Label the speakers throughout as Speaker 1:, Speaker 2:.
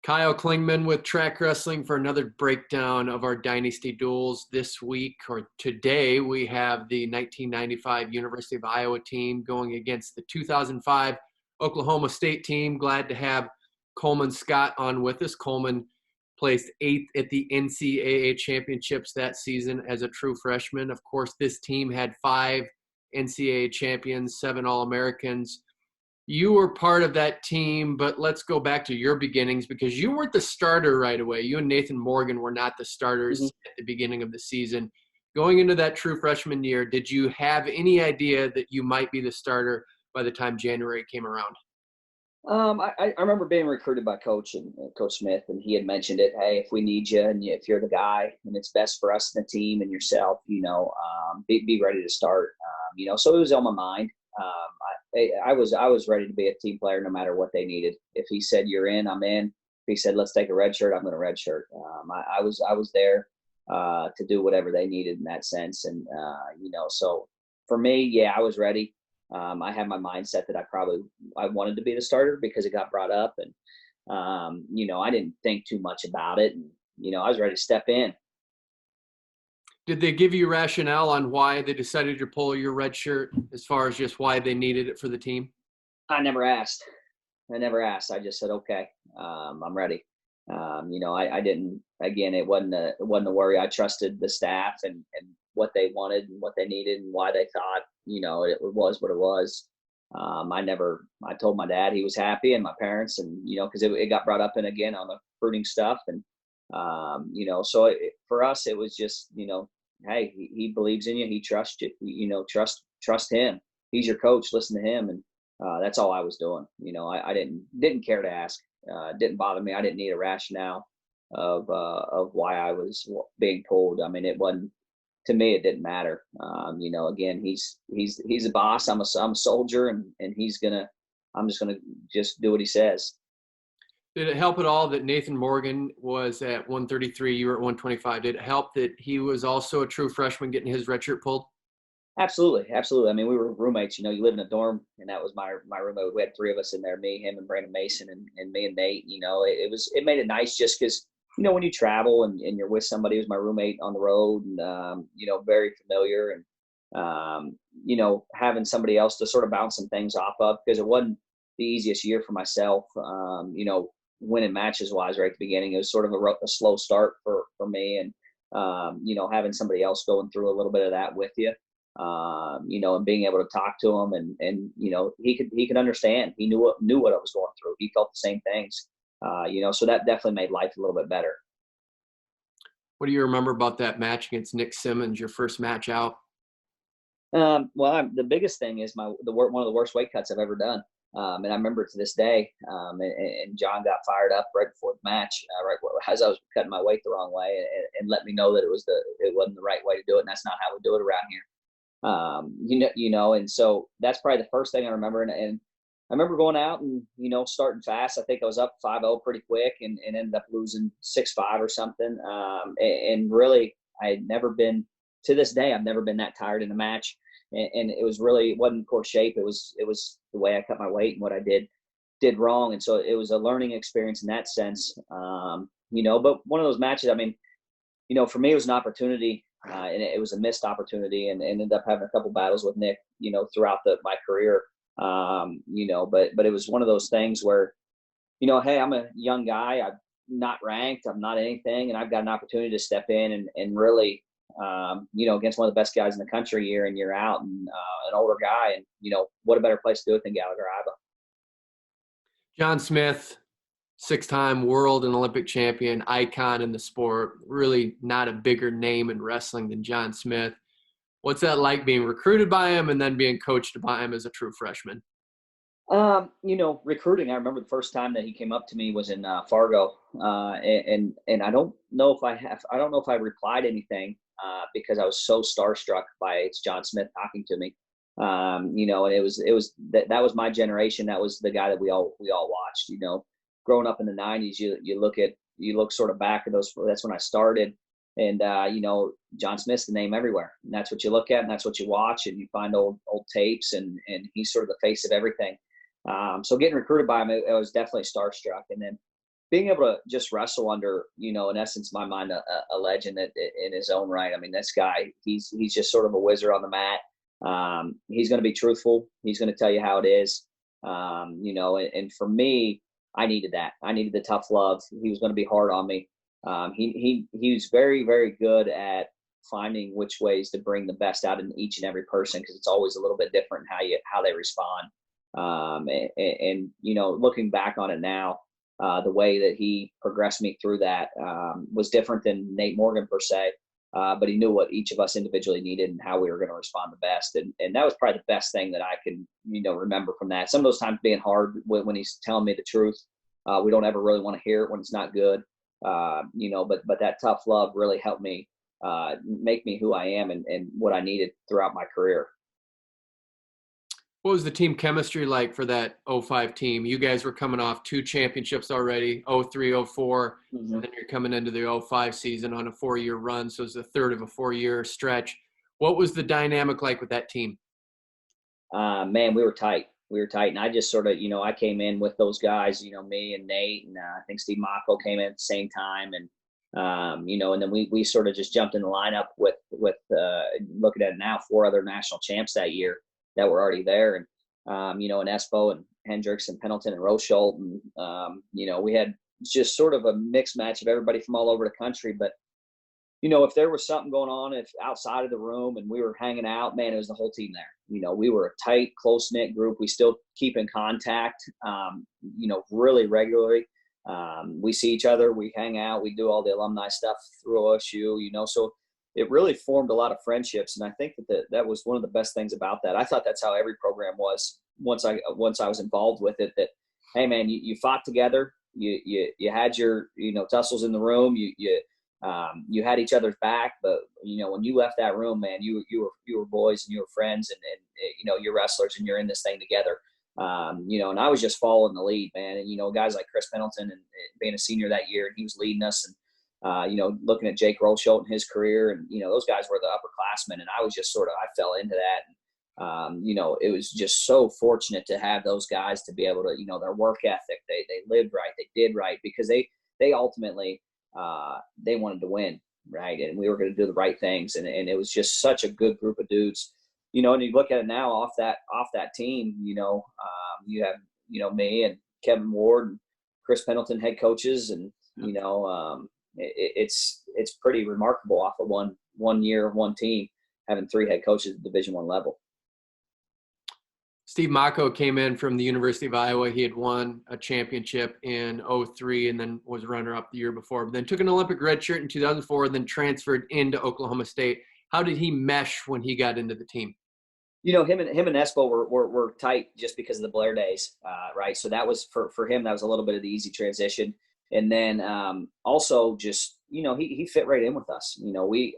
Speaker 1: Kyle Klingman with Track Wrestling for another breakdown of our Dynasty duels. This week, or today, we have the 1995 University of Iowa team going against the 2005 Oklahoma State team. Glad to have Coleman Scott on with us. Coleman placed 8th at the NCAA Championships that season as a true freshman. Of course, this team had 5 NCAA champions, 7 All-Americans. You were part of that team, but let's go back to your beginnings because you weren't the starter right away. You and Nathan Morgan were not the starters at the beginning of the season. Going into that true freshman year, did you have any idea that you might be the starter by the time January came around?
Speaker 2: I remember being recruited by Coach Smith, and he had mentioned it. Hey, if we need you, and if you're the guy, and it's best for us and the team and yourself, be ready to start. So it was on my mind. I was ready to be a team player no matter what they needed. If he said you're in, I'm in. If he said let's take a red shirt, I'm going to red shirt. I was there to do whatever they needed in that sense, and so for me, yeah, I was ready. I had my mindset that I wanted to be the starter because it got brought up, and I didn't think too much about it, and I was ready to step in.
Speaker 1: Did they give you rationale on why they decided to pull your red shirt as far as just why they needed it for the team?
Speaker 2: I never asked. I just said, okay, I'm ready. I didn't, again, it wasn't a worry. I trusted the staff and what they wanted and what they needed and why they thought, it was what it was. I told my dad he was happy and my parents and, cause it got brought up in again on the recruiting stuff. And, so for us, it was just, hey, he believes in you. He trusts you, trust him. He's your coach. Listen to him. And that's all I was doing. I didn't care to ask. It didn't bother me. I didn't need a rationale of why I was being pulled. I mean, it wasn't, to me, it didn't matter. Again, he's a boss. I'm a soldier and I'm just gonna do what he says.
Speaker 1: Did it help at all that Nathan Morgan was at 133, you were at 125? Did it help that he was also a true freshman getting his red shirt pulled?
Speaker 2: Absolutely. I mean, we were roommates. You live in a dorm, and that was my roommate. We had 3 of us in there: me, him, and Brandon Mason, and me and Nate. It made it nice just because when you travel and you're with somebody who's my roommate on the road, and very familiar, and having somebody else to sort of bounce some things off of, because it wasn't the easiest year for myself. Winning matches wise right at the beginning, it was sort of a slow start for me, and having somebody else going through a little bit of that with you, and being able to talk to him, and he could understand. He knew what I was going through. He felt the same things, so that definitely made life a little bit better.
Speaker 1: What do you remember about that match against Nick Simmons, your first match out?
Speaker 2: The biggest thing is one of the worst weight cuts I've ever done. And I remember to this day, and John got fired up right before the match, right as I was cutting my weight the wrong way, and let me know that it wasn't the right way to do it, and that's not how we do it around here. And so that's probably the first thing I remember. And I remember going out and starting fast. I think I was up 5-0 pretty quick, and ended up losing 6-5 or something. And really, I had never been, to this day, I've never been that tired in a match. And it wasn't poor shape. It was the way I cut my weight and what I did wrong. And so it was a learning experience in that sense. But one of those matches, I mean, for me, it was an opportunity, and it was a missed opportunity, and ended up having a couple battles with Nick, throughout my career. But it was one of those things where, hey, I'm a young guy. I'm not ranked. I'm not anything. And I've got an opportunity to step in and really, against one of the best guys in the country year in, year out, and an older guy. And, what a better place to do it than Gallagher Iba.
Speaker 1: John Smith, 6-time world and Olympic champion, icon in the sport, really not a bigger name in wrestling than John Smith. What's that like being recruited by him and then being coached by him as a true freshman?
Speaker 2: Recruiting, I remember the first time that he came up to me was in Fargo. And I don't know if I replied anything because I was so starstruck by it's John Smith talking to me. And it was that was my generation. That was the guy that we all watched, growing up in the 90s. You look sort of back at those, that's when I started. And, John Smith's the name everywhere, and that's what you look at, and that's what you watch, and you find old tapes, and he's sort of the face of everything. So getting recruited by him, I was definitely starstruck. And then, being able to just wrestle under, in essence, in my mind, a legend in his own right. I mean, this guy, he's just sort of a wizard on the mat. He's going to be truthful. He's going to tell you how it is. And for me, I needed that. I needed the tough love. He was going to be hard on me. He was very, very good at finding which ways to bring the best out in each and every person, because it's always a little bit different how they respond. Looking back on it now, the way that he progressed me through that was different than Nate Morgan per se, but he knew what each of us individually needed and how we were going to respond the best. And that was probably the best thing that I can, remember from that. Some of those times being hard when he's telling me the truth, we don't ever really want to hear it when it's not good, but that tough love really helped me make me who I am and what I needed throughout my career.
Speaker 1: What was the team chemistry like for that 05 team? You guys were coming off 2 championships already, 03, 04, and then you're coming into the 05 season on a 4-year run, so it's the third of a 4-year stretch. What was the dynamic like with that team?
Speaker 2: Man, we were tight. And I just sort of, I came in with those guys, me and Nate, and I think Steve Mocco came in at the same time. And, and then we sort of just jumped in the lineup with looking at it now, 4 other national champs that year that were already there. And, and Espo and Hendricks and Pendleton and Roche. And, we had just sort of a mixed match of everybody from all over the country. But, if there was something going on, if outside of the room and we were hanging out, man, it was the whole team there. We were a tight, close-knit group. We still keep in contact, really regularly. We see each other, we hang out, we do all the alumni stuff through OSU, so it really formed a lot of friendships. And I think that was one of the best things about that. I thought that's how every program was once I was involved with it, that, hey man, you fought together, you had your, tussles in the room, you had each other's back, but when you left that room, man, you were boys and you were friends, and you're wrestlers and you're in this thing together. And I was just following the lead, man. And, guys like Chris Pendleton and being a senior that year, and he was leading us, and, looking at Jake Roche and his career, and, those guys were the upperclassmen, and I was just I fell into that. And, it was just so fortunate to have those guys to be able to, their work ethic, they lived right, they did right, because they ultimately, they wanted to win, right? And we were going to do the right things. And it was just such a good group of dudes. And you look at it now off that team, you have, me and Kevin Ward and Chris Pendleton, head coaches. And, it's pretty remarkable off of one year of one team, having 3 head coaches at Division I level.
Speaker 1: Steve Mocco came in from the University of Iowa. He had won a championship in 03 and then was runner-up the year before, but then took an Olympic red shirt in 2004 and then transferred into Oklahoma State. How did he mesh when he got into the team?
Speaker 2: Him and Espo were tight just because of the Blair days, right? So that was for him, that was a little bit of the easy transition. And then also just, he fit right in with us.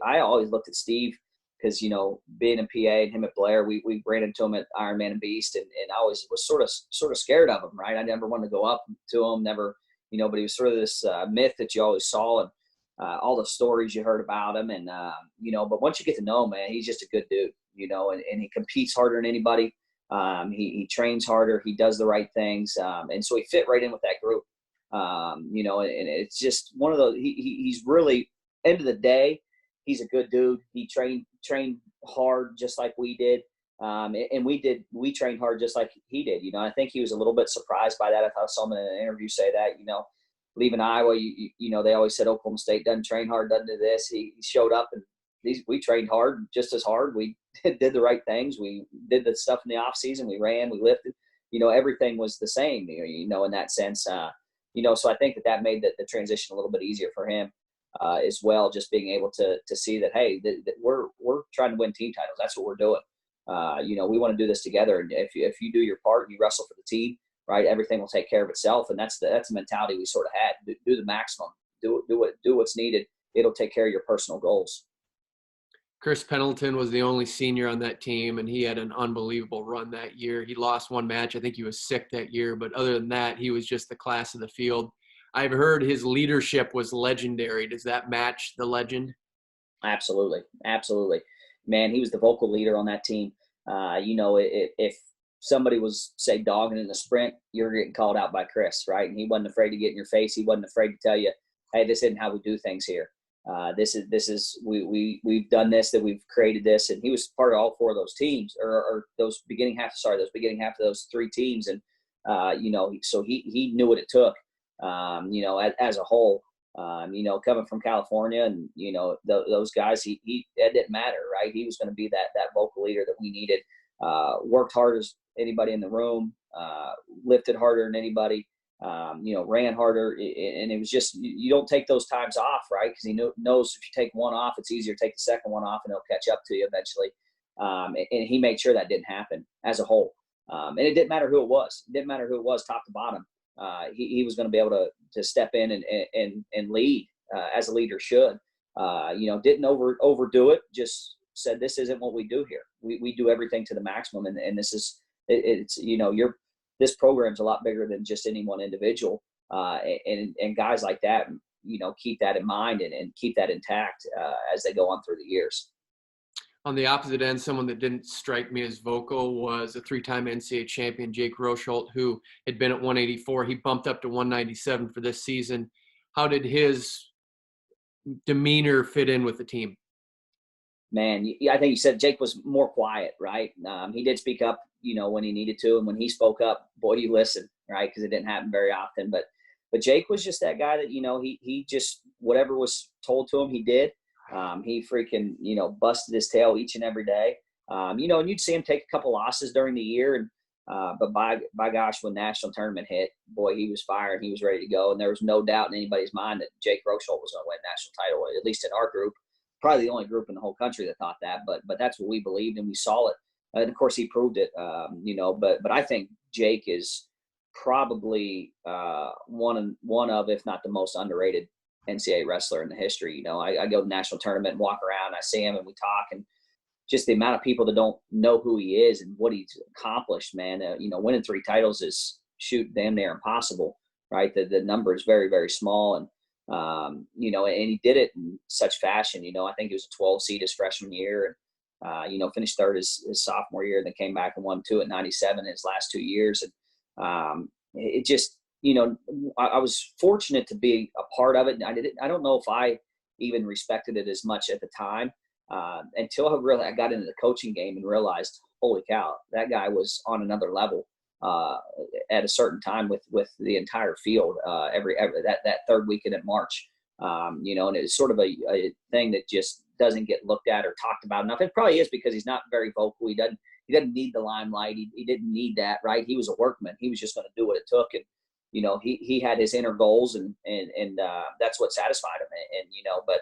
Speaker 2: I always looked at Steve because, being in PA and him at Blair, we ran into him at Ironman and Beast, and I always was sort of scared of him, right? I never wanted to go up to him, never, but he was sort of this myth that you always saw, and all the stories you heard about him. And, but once you get to know him, man, he's just a good dude, and he competes harder than anybody. He trains harder. He does the right things. And so he fit right in with that group. And it's just one of those, he's really, end of the day, he's a good dude. He trained hard just like we did. And we trained hard just like he did. I think he was a little bit surprised by that. I thought someone in an interview say that, leaving Iowa, they always said Oklahoma State doesn't train hard, doesn't do this. He showed up, and we trained hard, just as hard. We did the right things. We did the stuff in the off season. We ran, we lifted, everything was the same, in that sense. So I think that made the transition a little bit easier for him as well. Just being able to see that, hey, that we're trying to win team titles. That's what we're doing. We want to do this together. And if you do your part and you wrestle for the team, right, everything will take care of itself. And that's the mentality we sort of had. Do the maximum. Do what's needed. It'll take care of your personal goals.
Speaker 1: Chris Pendleton was the only senior on that team, and he had an unbelievable run that year. He lost one match. I think he was sick that year, but other than that, he was just the class of the field. I've heard his leadership was legendary. Does that match the legend?
Speaker 2: Absolutely. Man, he was the vocal leader on that team. If somebody was, say, dogging in the sprint, you're getting called out by Chris, right? And he wasn't afraid to get in your face. He wasn't afraid to tell you, hey, this isn't how we do things here. We've done this, that we've created this. And he was part of all four of those teams, or those beginning half of those three teams. And, so he knew what it took, as a whole, coming from California and, those guys, it didn't matter, right? He was going to be that vocal leader that we needed, worked hard as anybody in the room, lifted harder than anybody, ran harder. And it was just, you don't take those times off, right? Because he knows if you take one off, it's easier to take the second one off and it'll catch up to you eventually. And he made sure that didn't happen as a whole. And it didn't matter who it was. It didn't matter who it was, top to bottom. He was going to be able to step in and lead as a leader should. Didn't overdo it. Just said, this isn't what we do here. We do everything to the maximum, and this is this program's a lot bigger than just any one individual. And guys like that, keep that in mind and keep that intact as they go on through the years.
Speaker 1: On the opposite end, someone that didn't strike me as vocal was a three-time NCAA champion, Jake Roche, who had been at 184. He bumped up to 197 for this season. How did his demeanor fit in with the team?
Speaker 2: Man, I think you said Jake was more quiet, right? He did speak up, when he needed to. And when he spoke up, boy, you listen, right? Because it didn't happen very often. But Jake was just that guy that, he just, whatever was told to him, he did. He freaking, busted his tail each and every day. And you'd see him take a couple losses during the year. And but by gosh, when national tournament hit, boy, he was firing. He was ready to go. And there was no doubt in anybody's mind that Jake Roche was going to win national title, at least in our group. Probably the only group in the whole country that thought that. But that's what we believed, and we saw it. And, of course, he proved it, But I think Jake is probably one of, if not the most underrated NCAA wrestler in the history. I go to the national tournament and walk around, and I see him and we talk, and just the amount of people that don't know who he is and what he's accomplished, man. Winning 3 titles is damn near impossible, right? The number is very, very small, and and he did it in such fashion. I think he was a 12 seed his freshman year, and finished third his sophomore year, and then came back and won 2 at 97 in his last 2 years, and it just. I was fortunate to be a part of it. I don't know if I even respected it as much at the time until I got into the coaching game and realized, holy cow, that guy was on another level at a certain time with the entire field every that third weekend in March. And it's sort of a thing that just doesn't get looked at or talked about enough. It probably is because he's not very vocal. He doesn't need the limelight. He didn't need that, right? He was a workman. He was just going to do what it took. And he had his inner goals, and that's what satisfied him. And but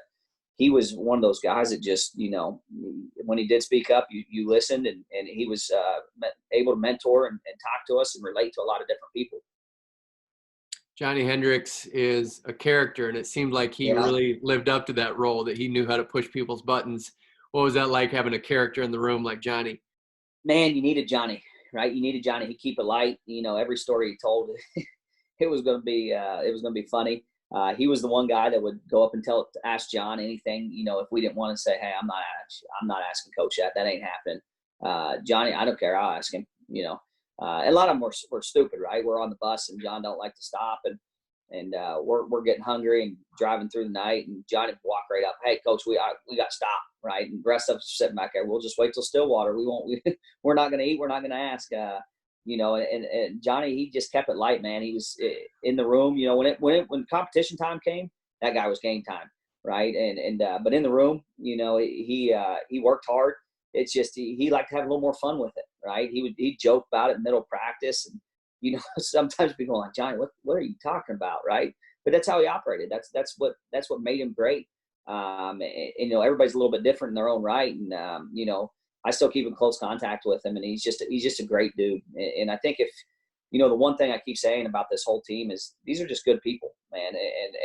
Speaker 2: he was one of those guys that just, when he did speak up, you listened, and he was able to mentor and talk to us and relate to a lot of different people.
Speaker 1: Johny Hendricks is a character, and it seemed like he really lived up to that role, that he knew how to push people's buttons. What was that like, having a character in the room like Johny?
Speaker 2: Man, you needed Johny, right? You needed Johny. He'd keep it light. Every story he told, it was going to be funny. He was the one guy that would go up and ask John anything, if we didn't want to say, hey, I'm not asking Coach that. That ain't happening. Johny, I don't care. I'll ask him, and a lot of them were stupid, right? We're on the bus and John don't like to stop, and we're getting hungry and driving through the night, and Johny would walk right up. Hey, Coach, we got to stop, right? And the rest of us are sitting back there. We'll just wait till Stillwater. We're not going to eat. We're not going to ask. And Johny, he just kept it light, man. He was in the room, when competition time came, that guy was game time, right? But in the room, he worked hard. It's just he liked to have a little more fun with it, right? He'd joke about it in middle of practice, and sometimes people are like, Johny, what are you talking about, right? But that's how he operated. That's what made him great. Everybody's a little bit different in their own right, and I still keep in close contact with him, and he's just a great dude. And I think if, the one thing I keep saying about this whole team is these are just good people, man.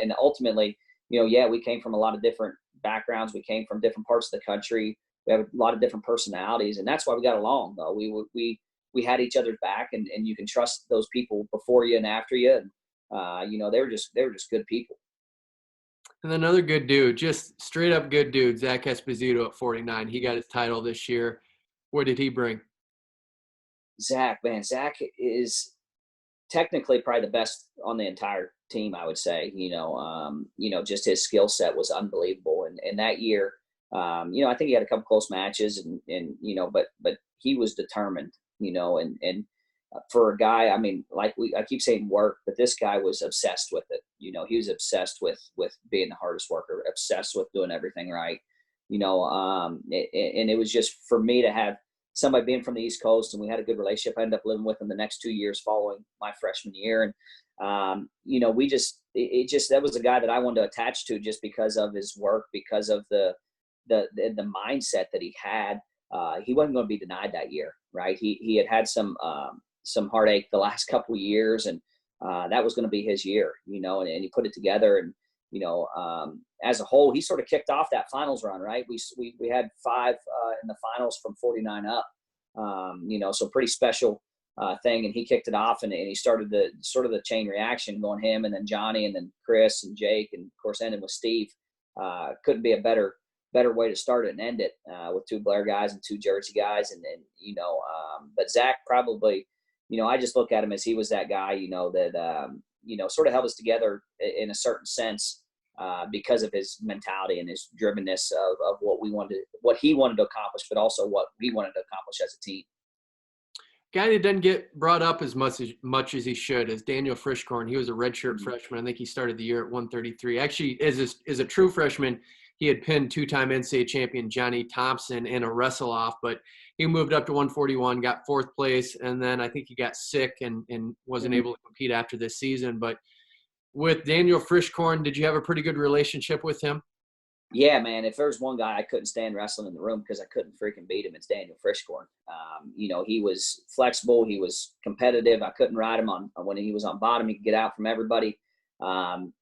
Speaker 2: And ultimately, we came from a lot of different backgrounds. We came from different parts of the country. We have a lot of different personalities, and that's why we got along, though. We had each other's back, and you can trust those people before you and after you. And, they were just good people.
Speaker 1: And another good dude, just straight up good dude, Zack Casper at 49. He got his title this year. What did he bring?
Speaker 2: Zach, man, Zach is technically probably the best on the entire team, I would say. Just his skill set was unbelievable. And that year, I think he had a couple close matches but he was determined, and for a guy, I mean, I keep saying work, but this guy was obsessed with it. He was obsessed with being the hardest worker, obsessed with doing everything right. And it was just for me to have somebody being from the East Coast, and we had a good relationship. I ended up living with him the next 2 years following my freshman year. And, that was a guy that I wanted to attach to just because of his work, because of the mindset that he had. He wasn't going to be denied that year, right? He had some heartache the last couple of years, and that was going to be his year, and he put it together. And, as a whole, he sort of kicked off that finals run, right? We had 5 in the finals from 49 up, so pretty special thing. And he kicked it off, and he started the chain reaction going him, and then Johnny, and then Chris and Jake, and of course ending with Steve. Couldn't be a better way to start it and end it, with 2 Blair guys and 2 Jersey guys. But Zach probably, I just look at him as he was that guy, that, sort of held us together in a certain sense, because of his mentality and his drivenness of what he wanted to accomplish, but also what we wanted to accomplish as a team.
Speaker 1: Guy that doesn't get brought up as much as he should is Daniel Frischkorn. He was a redshirt freshman. I think he started the year at 133. Actually, as a true freshman, he had pinned 2-time NCAA champion Johnny Thompson in a wrestle-off, but he moved up to 141, got 4th place, and then I think he got sick and wasn't able to compete after this season. But with Daniel Frischkorn, did you have a pretty good relationship with him?
Speaker 2: Yeah, man. If there's one guy I couldn't stand wrestling in the room because I couldn't freaking beat him, it's Daniel Frischkorn. He was flexible. He was competitive. I couldn't ride him on when he was on bottom. He could get out from everybody.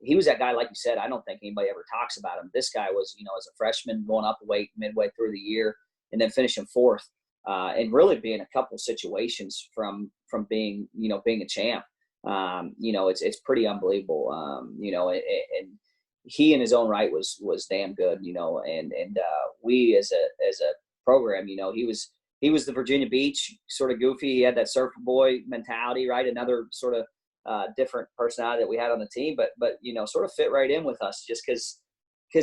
Speaker 2: He was that guy, like you said. I don't think anybody ever talks about him. This guy was, as a freshman, going up a weight midway through the year, and then finishing 4th, and really being a couple situations from being a champ. It's pretty unbelievable. And he in his own right was damn good. And we as a program, he was the Virginia Beach sort of goofy. He had that surfer boy mentality, right? Another sort of different personality that we had on the team, but sort of fit right in with us just because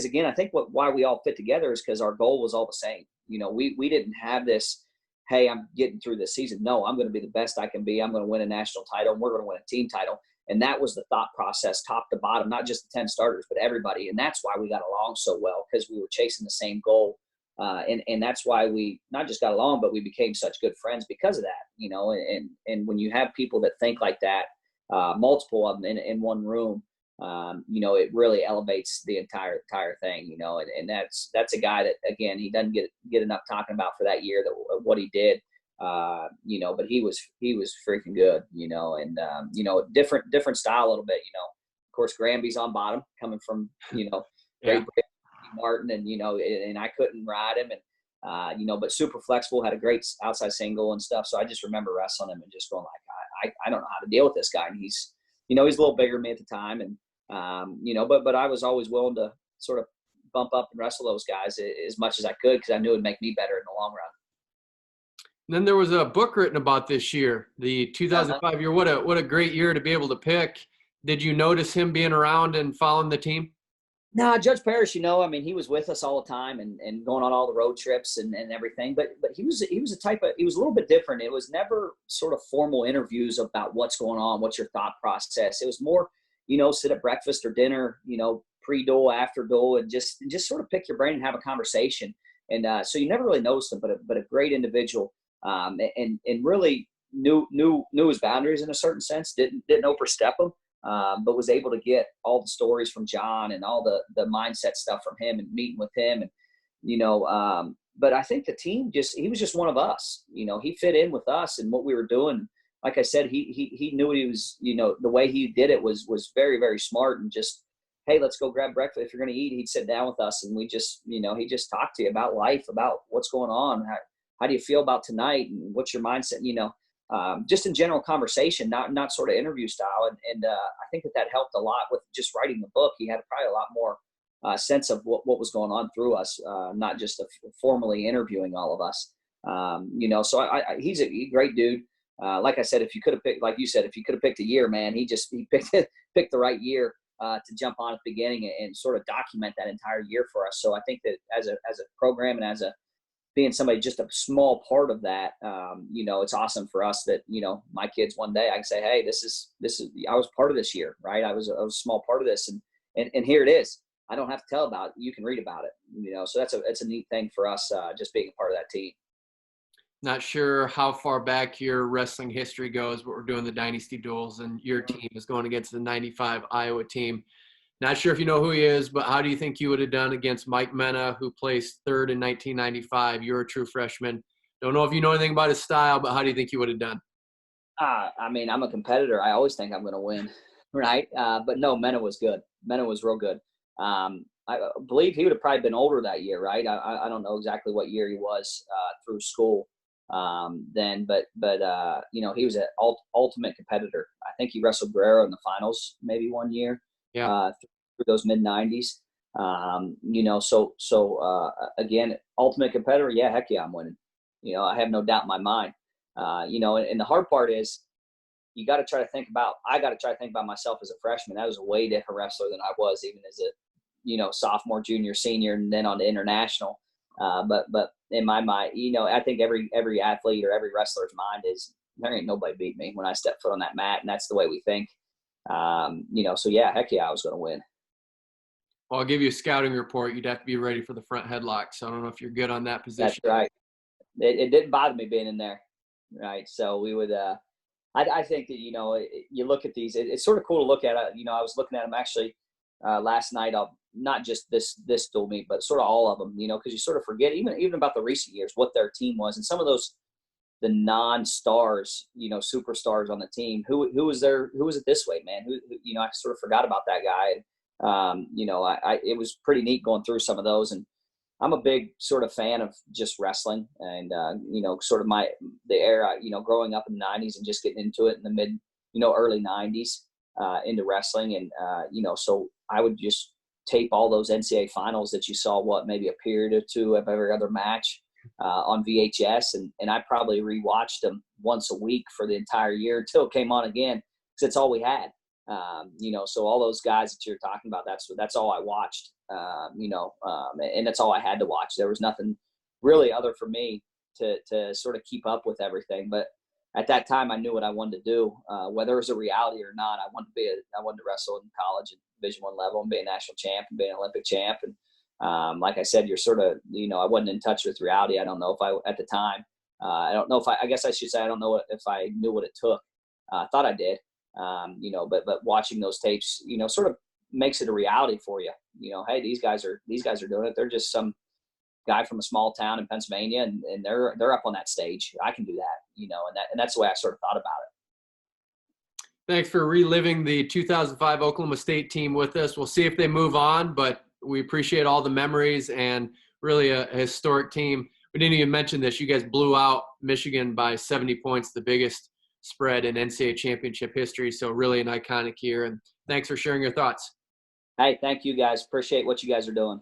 Speaker 2: again, I think why we all fit together is because our goal was all the same. We didn't have this, hey, I'm getting through this season. No, I'm going to be the best I can be. I'm going to win a national title, and we're going to win a team title. And that was the thought process, top to bottom, not just the 10 starters, but everybody. And that's why we got along so well, because we were chasing the same goal. And that's why we not just got along, but we became such good friends because of that, and when you have people that think like that, multiple of them in one room, it really elevates the entire thing, and that's a guy that, again, he doesn't get enough talking about for that year, that what he did, but he was freaking good, and different style a little bit, of course, Granby's on bottom coming from, Great Britain, Martin, and I couldn't ride him, and but super flexible, had a great outside single and stuff. So I just remember wrestling him and just going like, I don't know how to deal with this guy. And he's a little bigger than me at the time. And, but I was always willing to sort of bump up and wrestle those guys as much as I could, because I knew it'd make me better in the long run.
Speaker 1: And then there was a book written about this year, the 2005 year. What a great year to be able to pick. Did you notice him being around and following the team?
Speaker 2: No, Judge Parrish, he was with us all the time and going on all the road trips and everything. But he was a little bit different. It was never sort of formal interviews about what's going on, what's your thought process. It was more, sit at breakfast or dinner, pre-duel, after duel, and just sort of pick your brain and have a conversation. And so you never really noticed him, but a great individual, and really knew his boundaries in a certain sense. Didn't overstep them. But was able to get all the stories from John and all the mindset stuff from him and meeting with him. And, but I think the team he was just one of us, he fit in with us and what we were doing. Like I said, he knew what he was, the way he did it was very, very smart, and just, hey, let's go grab breakfast. If you're going to eat, he'd sit down with us, and we just, he just talked to you about life, about what's going on. How do you feel about tonight? And what's your mindset? Just in general conversation, not sort of interview style. And I think that helped a lot with just writing the book. He had probably a lot more sense of what was going on through us, not just formally interviewing all of us. So he's a great dude. like I said, if you could have picked, like you said, if you could have picked a year, man, he picked the right year to jump on at the beginning and sort of document that entire year for us. So I think that as a program and as being somebody just a small part of that, it's awesome for us that, my kids one day I can say, hey, this is I was part of this year, right? I was a small part of this, and here it is. I don't have to tell about it. You can read about it, so that's a neat thing for us, just being a part of that team.
Speaker 1: Not sure how far back your wrestling history goes, but we're doing the Dynasty Duels, and your team is going against the 95 Iowa team. Not sure if you know who he is, but how do you think you would have done against Mike Menna, who placed third in 1995? You're a true freshman. Don't know if you know anything about his style, but how do you think you would have done?
Speaker 2: I mean, I'm a competitor. I always think I'm going to win, right? But no, Menna was good. Menna was real good. I believe he would have probably been older that year, right? I don't know exactly what year he was through school then, but he was an ultimate competitor. I think he wrestled Guerrero in the finals maybe one year.
Speaker 1: Yeah.
Speaker 2: Through those mid 90s. Again, ultimate competitor. Yeah, heck yeah, I'm winning. I have no doubt in my mind. And the hard part is I got to try to think about myself as a freshman. I was a way different wrestler than I was even as a, sophomore, junior, senior, and then on the international. But in my mind, I think every athlete or every wrestler's mind is there ain't nobody beat me when I step foot on that mat. And that's the way we think. So yeah, heck yeah, I was going to win.
Speaker 1: Well, I'll give you a scouting report. You'd have to be ready for the front headlock. So I don't know if you're good on that position.
Speaker 2: That's right. It didn't bother me being in there. Right. So we would, I think that, you look at these, it's sort of cool to look at. I was looking at them actually last night, not just this dual meet, but sort of all of them, because you sort of forget even about the recent years, what their team was. And some of those, the non-stars, superstars on the team, who was it this way, man? Who I sort of forgot about that guy. It was pretty neat going through some of those. And I'm a big sort of fan of just wrestling and, sort of the era, growing up in the 90s and just getting into it in the mid, early 90s into wrestling. And, so I would just tape all those NCAA finals that you saw, maybe a period or two of every other match on VHS. And I probably rewatched them once a week for the entire year until it came on again because it's all we had. So all those guys that you're talking about, that's all I watched, and that's all I had to watch. There was nothing really other for me to sort of keep up with everything. But at that time, I knew what I wanted to do, whether it was a reality or not. I wanted to wrestle in college at Division I level and be a national champ and be an Olympic champ. And like I said, you're sort of, I wasn't in touch with reality. I don't know if at the time, I guess I should say, I don't know if I knew what it took. I thought I did. But watching those tapes, sort of makes it a reality for you. Hey, these guys are doing it. They're just some guy from a small town in Pennsylvania, and they're up on that stage. I can do that, and that's the way I sort of thought about it.
Speaker 1: Thanks for reliving the 2005 Oklahoma State team with us. We'll see if they move on, but we appreciate all the memories and really a historic team. We didn't even mention this. You guys blew out Michigan by 70 points, the biggest spread in NCAA championship history. So really an iconic year. And thanks for sharing your thoughts.
Speaker 2: Hey, thank you guys. Appreciate what you guys are doing.